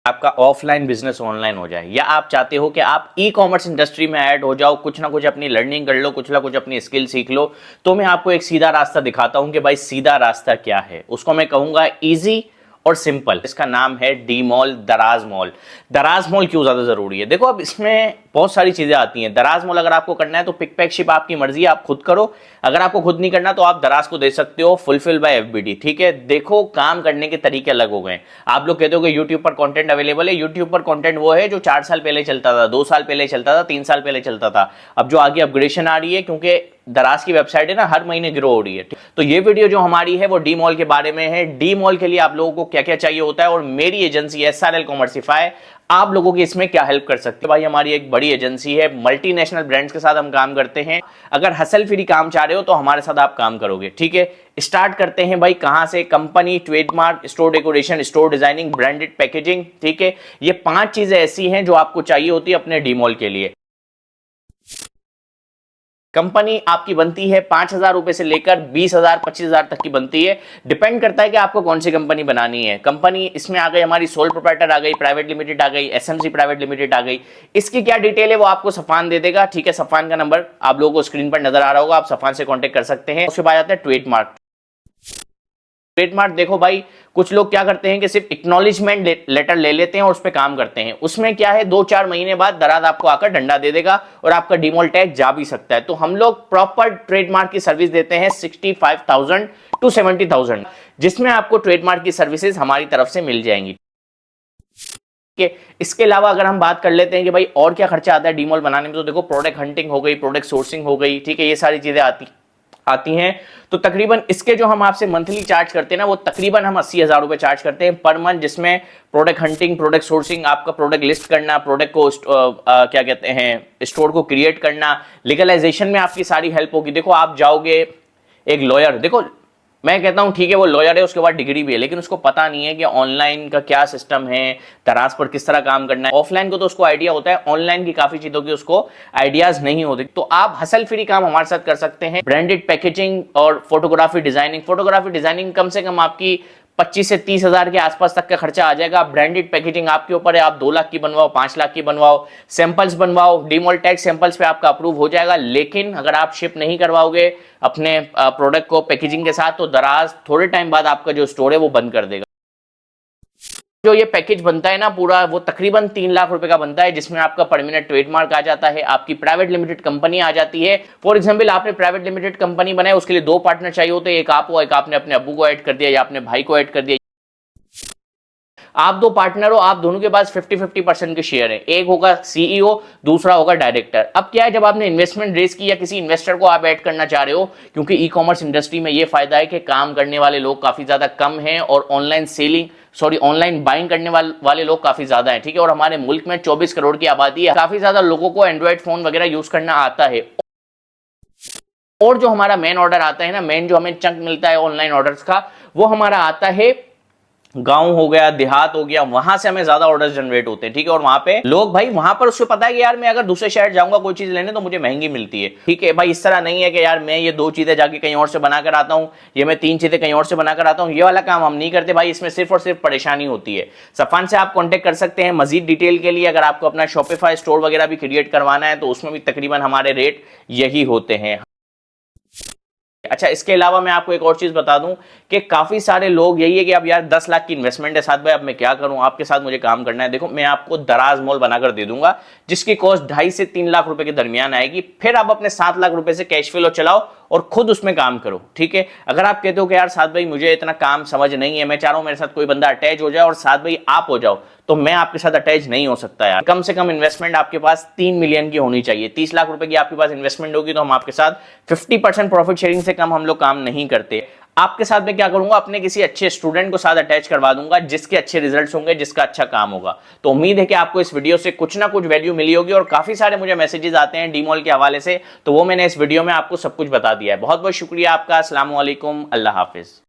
आपका offline business online हो जाए, या आप चाहते हो कि आप ई कॉमर्स इंडस्ट्री में ऐड हो जाओ, कुछ ना कुछ अपनी लर्निंग कर लो, कुछ ना कुछ अपनी स्किल सीख लो, तो मैं आपको एक सीधा रास्ता दिखाता हूं कि भाई सीधा रास्ता क्या है। उसको मैं कहूंगा इजी और सिंपल। इसका नाम है डी मॉल, दराज मॉल। दराज मॉल क्यों ज्यादा जरूरी है? देखो अब इसमें बहुत सारी चीजें आती हैं। दराज मॉल अगर आपको करना है तो पिक पैक शिप आपकी मर्जी है, आप खुद करो। अगर आपको खुद नहीं करना तो आप दराज को दे सकते हो, फुलफिल बाय एफबीडी। ठीक है, देखो काम करने के तरीके अलग हो गए। आप लोग कहते हो कि यूट्यूब पर कंटेंट अवेलेबल है। यूट्यूब पर कंटेंट वो है जो 4 साल पहले चलता था, 2 साल पहले चलता था, 3 साल पहले चलता था। अब जो आगे अपग्रेडेशन आ रही है, क्योंकि दराज की वेबसाइट है ना, हर महीने ग्रो हो रही है। तो ये वीडियो जो हमारी है वो डी मॉल के बारे में है। डी मॉल के लिए आप लोगों को क्या क्या चाहिए होता है, और मेरी एजेंसी एसआरएल कॉमर्सिफाई आप लोगों की इसमें क्या हेल्प कर सकते हैं। भाई हमारी एक बड़ी एजेंसी है, मल्टीनेशनल ब्रांड्स के साथ हम काम करते हैं। अगर हसल फ्री काम चाह रहे हो तो हमारे साथ आप काम करोगे। ठीक है, स्टार्ट करते हैं भाई कहां से। Company, trademark, store decoration, store designing, branded packaging. ठीक है, ये 5 चीजें ऐसी हैं जो आपको चाहिए होती है अपने डी मॉल के लिए। कंपनी आपकी बनती है 5,000 रुपए से लेकर 20,000 25,000 तक की बनती है। डिपेंड करता है कि आपको कौन सी कंपनी बनानी है। कंपनी इसमें आ गई हमारी सोल प्रोप्राइटर आ गई, प्राइवेट लिमिटेड आ गई, एसएमसी प्राइवेट लिमिटेड आ गई। इसकी क्या डिटेल है वो आपको सफान दे देगा। ठीक है, सफान का नंबर आप लोगों को स्क्रीन पर नजर आ रहा होगा, आप सफान से कॉन्टेक्ट कर सकते हैं। उसके बाद आता है ट्रेडमार्क। ट्रेडमार्क देखो भाई, कुछ लोग क्या करते हैं कि सिर्फ एक्नॉलेजमेंट लेटर ले लेते हैं और उस पर काम करते हैं। उसमें क्या है, 2-4 महीने बाद दराज आपको आकर डंडा दे देगा और आपका डीमॉल टैग जा भी सकता है। तो हम लोग प्रॉपर ट्रेडमार्क की सर्विस देते हैं 65,000 to 70,000, जिसमें आपको ट्रेडमार्क की सर्विसेज हमारी तरफ से मिल जाएंगी। इसके अलावा अगर हम बात कर लेते हैं कि भाई और क्या खर्चा आता है डीमॉल बनाने में, तो देखो प्रोडक्ट हंटिंग हो गई, प्रोडक्ट सोर्सिंग हो गई। ठीक है, ये सारी चीजें आती हैं। तो तकरीबन इसके जो हम आपसे मंथली चार्ज करते हैं ना, वो तकरीबन हम 80,000 रुपए चार्ज करते हैं पर मंथ, जिसमें प्रोडक्ट हंटिंग, प्रोडक्ट सोर्सिंग, आपका प्रोडक्ट लिस्ट करना, प्रोडक्ट को क्या कहते हैं स्टोर को क्रिएट करना, लीगलाइजेशन में आपकी सारी हेल्प होगी। देखो आप जाओगे एक लॉयर, देखो मैं कहता हूं ठीक है वो लॉयर है, उसके बाद डिग्री भी है, लेकिन उसको पता नहीं है कि ऑनलाइन का क्या सिस्टम है, दराज पर किस तरह काम करना है। ऑफलाइन को तो उसको आइडिया होता है, ऑनलाइन की काफी चीजों की उसको आइडियाज नहीं होते। तो आप हसल फ्री काम हमारे साथ कर सकते हैं। ब्रांडेड पैकेजिंग और फोटोग्राफी डिजाइनिंग। फोटोग्राफी डिजाइनिंग कम से कम आपकी 25 से 30,000 के आसपास तक का खर्चा आ जाएगा। ब्रांडेड पैकेजिंग आपके ऊपर है, आप 2 लाख की बनवाओ, 5 लाख की बनवाओ, सैंपल्स बनवाओ, डीमॉल टैग सैंपल्स पे आपका अप्रूव हो जाएगा। लेकिन अगर आप शिप नहीं करवाओगे अपने प्रोडक्ट को पैकेजिंग के साथ, तो दराज थोड़े टाइम बाद आपका जो स्टोर है वो बंद कर देगा। जो ये पैकेज बनता है ना पूरा, वो तकरीबन 3 लाख रुपए का बनता है, जिसमें आपका परमानेंट ट्रेडमार्क आ जाता है, आपकी प्राइवेट लिमिटेड कंपनी आ जाती है। फॉर एग्जांपल आपने प्राइवेट लिमिटेड कंपनी बनाई, उसके लिए 2 पार्टनर चाहिए होते हैं, एक आप हो, एक आपने अपने अब्बू को ऐड कर दिया या अपने भाई को ऐड कर दिया। आप 2 पार्टनर हो, आप दोनों के पास 50-50% के शेयर है। एक होगा सीईओ, दूसरा होगा डायरेक्टर। अब क्या है, जब आपने इन्वेस्टमेंट रेज की या किसी इन्वेस्टर को आप ऐड करना चाह रहे हो, क्योंकि ई कॉमर्स इंडस्ट्री में ये फायदा है कि काम करने वाले लोग काफी ज्यादा कम हैं और ऑनलाइन बाइंग करने वाले लोग काफी ज्यादा हैं। ठीक है, और हमारे मुल्क में 24 करोड़ की आबादी है, काफी ज्यादा लोगों को एंड्रॉइड फोन वगैरह यूज करना आता है। और जो हमारा मेन ऑर्डर आता है ना, मेन जो हमें चंक मिलता है ऑनलाइन ऑर्डर्स का, वो हमारा आता है गांव हो गया, देहात हो गया, वहां से हमें ज्यादा ऑर्डर्स जनरेट होते हैं। ठीक है, और वहां पे लोग भाई वहां पर उसको पता है कि यार मैं अगर दूसरे शहर जाऊंगा कोई चीज लेने तो मुझे महंगी मिलती है। ठीक है भाई, इस तरह नहीं है कि यार मैं ये 2 चीजें जाके कहीं और से बनाकर आता हूं, ये मैं 3 चीजें कहीं और से बनाकर आता हूं, ये वाला काम हम नहीं करते भाई। इसमें सिर्फ और सिर्फ परेशानी होती है। सफान से आप कॉन्टेक्ट कर सकते हैं मजीद डिटेल के लिए। अगर आपको अपना शॉपिफाई स्टोर वगैरह भी क्रिएट करवाना है तो उसमें भी तकरीबन हमारे रेट यही होते हैं। अच्छा, इसके अलावा मैं आपको एक और चीज बता दूं कि काफी सारे लोग यही है कि अब यार 10 लाख की इन्वेस्टमेंट है साथ भाई, अब मैं क्या करूं, आपके साथ मुझे काम करना है। देखो मैं आपको दराज मॉल बनाकर दे दूंगा, जिसकी कॉस्ट 2.5 से 3 लाख रुपए के दरमियान आएगी। फिर आप अपने 7 लाख रुपए से कैश फ्लो चलाओ और खुद उसमें काम करो। ठीक है, अगर आप कहते हो कि यार साथ भाई मुझे इतना काम समझ नहीं है, मैं चाह रहा हूं मेरे साथ कोई बंदा अटैच हो जाए और साथ भाई आप हो जाओ, तो मैं आपके साथ अटैच नहीं हो सकता यार। कम से कम इन्वेस्टमेंट आपके पास 3 मिलियन की होनी चाहिए। 30 लाख रुपए की आपके पास इन्वेस्टमेंट होगी तो हम आपके साथ 50% प्रॉफिट शेयरिंग से कम हम लोग काम नहीं करते। आपके साथ मैं क्या करूंगा, अपने किसी अच्छे स्टूडेंट को साथ अटैच करवा दूंगा, जिसके अच्छे रिजल्ट्स होंगे, जिसका अच्छा काम होगा। तो उम्मीद है कि आपको इस वीडियो से कुछ ना कुछ वैल्यू मिली होगी। और काफी सारे मुझे मैसेजेस आते हैं डीमॉल के हवाले से, तो वो मैंने इस वीडियो में आपको सब कुछ बता दिया है। बहुत बहुत शुक्रिया आपका। अस्सलाम वालेकुम, अल्लाह हाफिज।